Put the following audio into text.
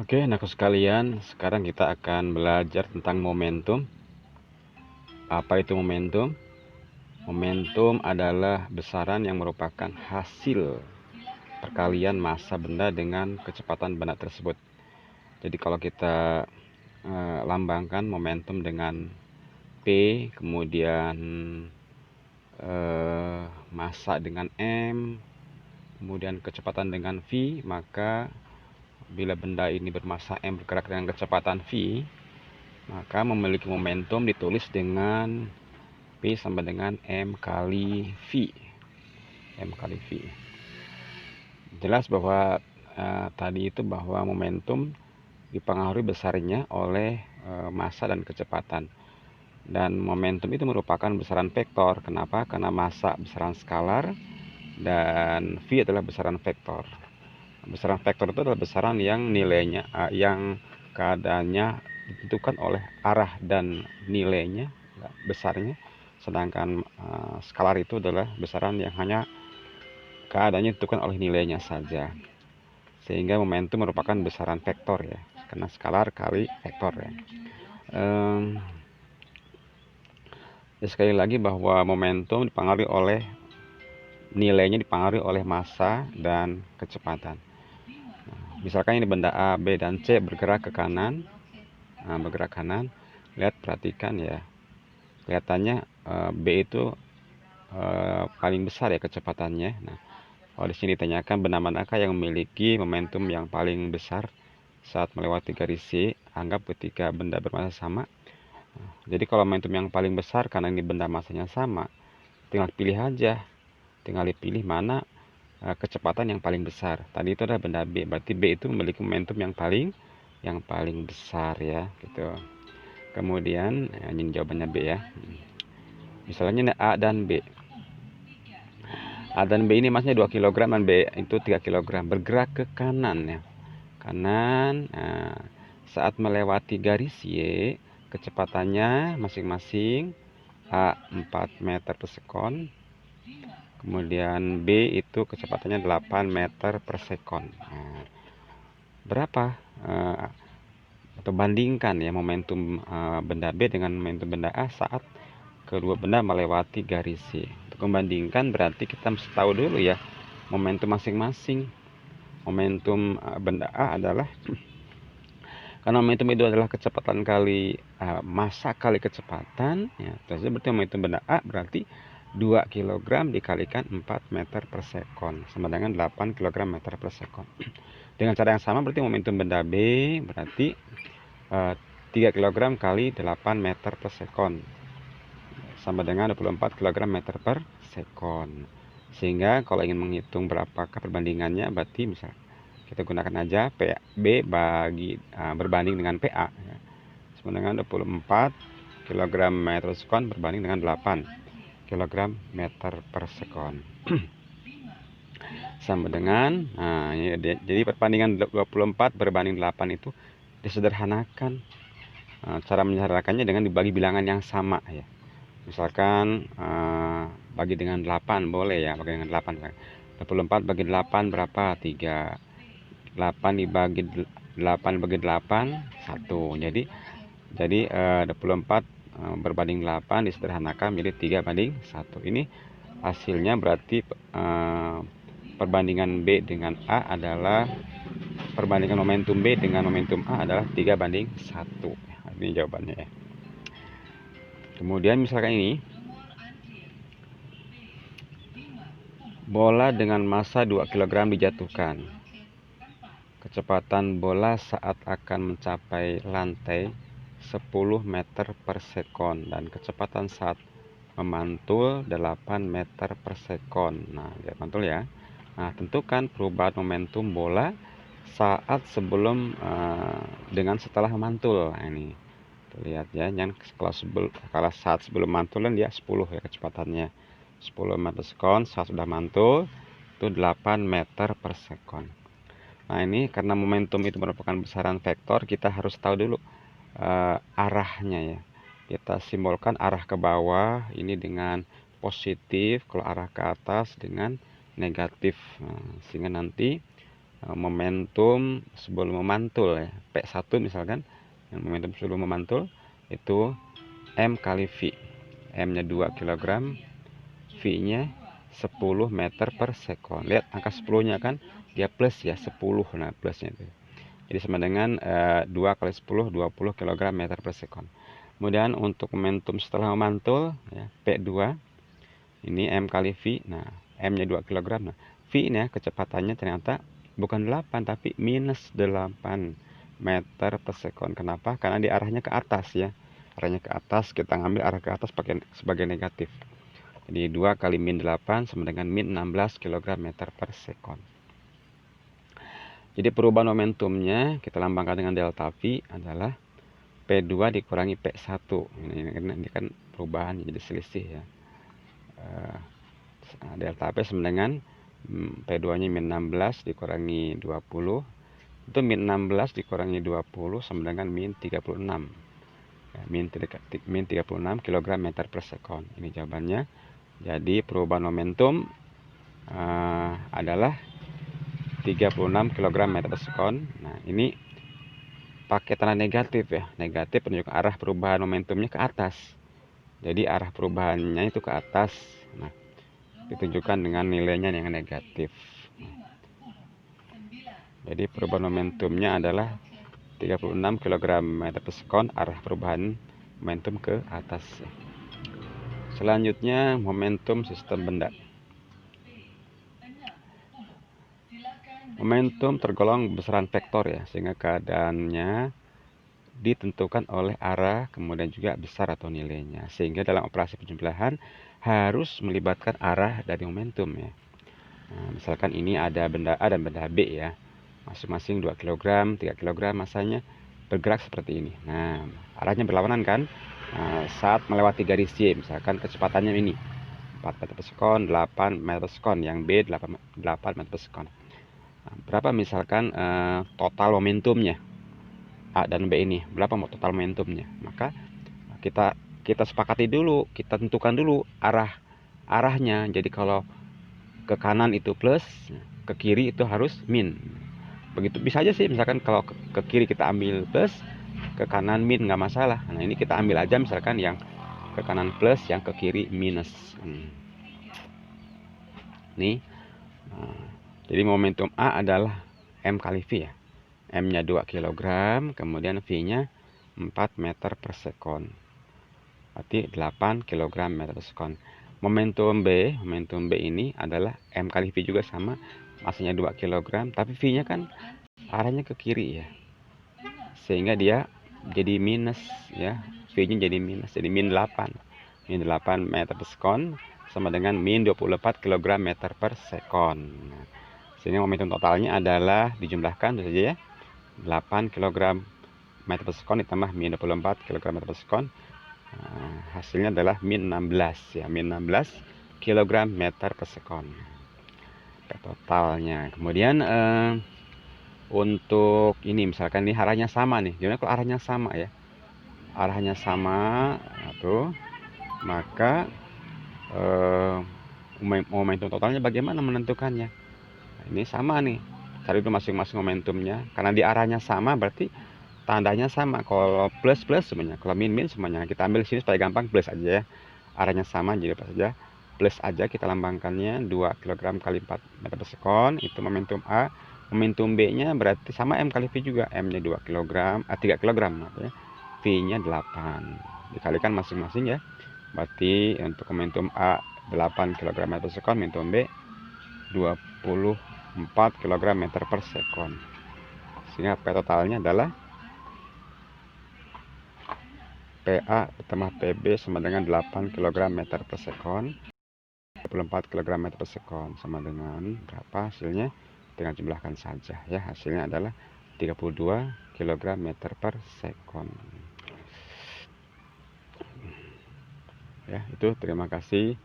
Oke, anak sekalian, sekarang kita akan belajar tentang momentum. Apa itu momentum? Momentum adalah besaran yang merupakan hasil perkalian massa benda dengan kecepatan benda tersebut. Jadi kalau kita lambangkan momentum dengan P, kemudian massa dengan M, kemudian kecepatan dengan V, maka bila benda ini bermassa M bergerak dengan kecepatan V, maka memiliki momentum ditulis dengan P sama dengan M kali V. M kali V. Jelas bahwa tadi itu bahwa momentum dipengaruhi besarnya oleh massa dan kecepatan. Dan momentum itu merupakan besaran vektor. Kenapa? Karena massa besaran skalar dan V adalah besaran vektor. Besaran vektor itu adalah besaran yang nilainya, yang keadaannya ditentukan oleh arah dan nilainya, besarnya. Sedangkan skalar itu adalah besaran yang hanya keadaannya ditentukan oleh nilainya saja. Sehingga momentum merupakan besaran vektor ya, karena skalar kali vektor ya. Ya sekali lagi bahwa momentum dipengaruhi oleh nilainya, dipengaruhi oleh massa dan kecepatan. Misalkan ini benda A, B, dan C bergerak ke kanan, bergerak kanan. Lihat, perhatikan ya, kelihatannya B itu paling besar ya kecepatannya. Nah, kalau di sini ditanyakan benda manakah yang memiliki momentum yang paling besar saat melewati garis C, anggap ketika benda bermassa sama. Jadi kalau momentum yang paling besar karena ini benda massanya sama, tinggal pilih aja, tinggal dipilih mana kecepatan yang paling besar. Tadi itu adalah benda B, berarti B itu memiliki momentum yang paling besar ya, gitu. Kemudian ini jawabannya B ya. Misalnya ini A dan B. A dan B ini massanya 2 kg dan B itu 3 kg, bergerak ke kanan ya. Kanan. Saat melewati garis Y, kecepatannya masing-masing A 4 meter per sekon, kemudian B itu kecepatannya 8 meter per sekon. Berapa? Atau bandingkan ya momentum benda B dengan momentum benda A saat kedua benda melewati garis C. Untuk membandingkan berarti kita mesti tahu dulu ya momentum masing-masing. Momentum benda A adalah karena momentum itu adalah kecepatan kali massa kali kecepatan ya. Terus berarti momentum benda A berarti 2 kg dikalikan 4 meter per sekon sama dengan 8 kg meter per sekon. Dengan cara yang sama berarti momentum benda B berarti 3 kg kali 8 meter per sekon sama dengan 24 kg meter per sekon. Sehingga kalau ingin menghitung berapakah perbandingannya, berarti misal kita gunakan aja B berbanding dengan PA ya. Sama dengan 24 kg meter per sekon berbanding dengan 8 kg meter per sekon. Sama dengan jadi perbandingan 24 berbanding 8 itu disederhanakan. Cara menyederhanakannya dengan dibagi bilangan yang sama ya. Misalkan bagi dengan 8 boleh ya, bagi dengan 8. 24 bagi 8 berapa? 3. 8 dibagi 8 bagi 8 1. Jadi 24 berbanding 8 disederhanakan menjadi 3 banding 1. Ini hasilnya berarti perbandingan B dengan A adalah perbandingan momentum B dengan momentum A adalah 3 banding 1. Ini jawabannya ya. Kemudian misalkan ini bola dengan massa 2 kg dijatuhkan. Kecepatan bola saat akan mencapai lantai 10 meter per sekon dan kecepatan saat memantul 8 meter per sekon. Nah, lihat mantul ya. Nah, tentukan perubahan momentum bola saat sebelum dengan setelah memantul. Nah, ini lihat ya, yang kalau saat sebelum mantulan dia 10 ya kecepatannya. 10 meter per sekon, saat sudah mantul itu 8 meter per sekon. Nah, ini karena momentum itu merupakan besaran vektor, kita harus tahu dulu arahnya ya. Kita simbolkan arah ke bawah ini dengan positif, kalau arah ke atas dengan negatif. Sehingga nanti momentum sebelum memantul ya, P1 misalkan, momentum sebelum memantul itu M kali V. M-nya 2 kg, V-nya 10 meter per sekon. Lihat angka 10-nya kan dia plus ya, 10. Nah, plusnya itu. Jadi sama dengan 2 kali 10, 20 kg meter per sekon. Kemudian untuk momentum setelah memantul ya, P2 ini M kali V. Nah, M-nya 2 kg. Nah, V-nya kecepatannya ternyata bukan 8 tapi minus 8 meter per sekon. Kenapa? Karena di arahnya ke atas ya. Arahnya ke atas, kita ngambil arah ke atas pakai sebagai negatif. Jadi 2 kali min 8 sama dengan min 16 kg meter per sekon. Jadi perubahan momentumnya kita lambangkan dengan delta V adalah P2 dikurangi P1. Ini kan perubahan jadi selisih ya. Delta P sama dengan P2 nya min 16 dikurangi 20. Itu min 16 dikurangi 20 sama dengan min 36 ya, min 36 kg meter per sekon. Ini jawabannya. Jadi perubahan momentum adalah 36 kg meter per sekon. Nah, ini pakai tanda negatif ya. Negatif menunjukkan arah perubahan momentumnya ke atas. Jadi arah perubahannya itu ke atas. Nah, ditunjukkan dengan nilainya yang negatif. Jadi perubahan momentumnya adalah 36 kg meter per sekon, arah perubahan momentum ke atas. Selanjutnya momentum sistem benda. Momentum tergolong besaran vektor ya, sehingga keadaannya ditentukan oleh arah, kemudian juga besar atau nilainya. Sehingga dalam operasi penjumlahan harus melibatkan arah dari momentum ya. Nah, misalkan ini ada benda A dan benda B ya. Masing-masing 2 kg, 3 kg masanya bergerak seperti ini. Nah, arahnya berlawanan kan? Nah, saat melewati garis Y, misalkan kecepatannya ini 4 meter per sekon, 8 meter per sekon, yang B 8 meter per sekon. Nah, berapa misalkan total momentumnya A dan B ini, berapa total momentumnya? Maka kita sepakati dulu, kita tentukan dulu arahnya. Jadi kalau ke kanan itu plus, ke kiri itu harus min. Begitu bisa aja sih, misalkan kalau ke kiri kita ambil plus, ke kanan min, nggak masalah. Nah, ini kita ambil aja misalkan yang ke kanan plus, yang ke kiri minus. Nih, jadi momentum A adalah M kali V ya. M-nya 2 kg, kemudian V-nya 4 meter per sekon. Berarti 8 kg meter per sekon. Momentum B ini adalah M kali V juga sama, masanya 2 kg, tapi V-nya kan arahnya ke kiri ya. Sehingga dia jadi minus ya. V-nya jadi minus, jadi min 8. Min 8 meter per sekon sama dengan min 24 kg meter per sekon. Nah, sehingga momentum totalnya adalah dijumlahkan itu saja ya. 8 kg meter per sekon ditambah min 24 kg meter per sekon. Hasilnya adalah min 16 ya, min 16 kg meter per sekon. Totalnya. Kemudian untuk ini misalkan ini arahnya sama nih. Gimana kalau arahnya sama ya? Arahnya sama tuh, maka momentum totalnya bagaimana menentukannya? Nah, ini sama nih, cari dulu masing-masing momentumnya. Karena di arahnya sama berarti tandanya sama. Kalau plus plus semuanya, kalau min min semuanya. Kita ambil sini supaya gampang, plus aja ya. Arahnya sama jadi pas saja plus aja, kita lambangkannya 2 kg kali 4 meter per sekon, itu momentum A. Momentum B nya berarti sama M kali V juga, M nya 2 kg, 3 kg ya. V nya 8, dikalikan masing-masing ya. Berarti untuk momentum A 8 kg meter per sekon, momentum B 24 kg meter per sekon. Sehingga P totalnya adalah PA ditambah PB sama dengan 8 kg meter per sekon. 24 kg meter per sekon sama dengan berapa hasilnya? Tinggal jumlahkan saja ya. Hasilnya adalah 32 kg meter per sekon. Ya, itu terima kasih.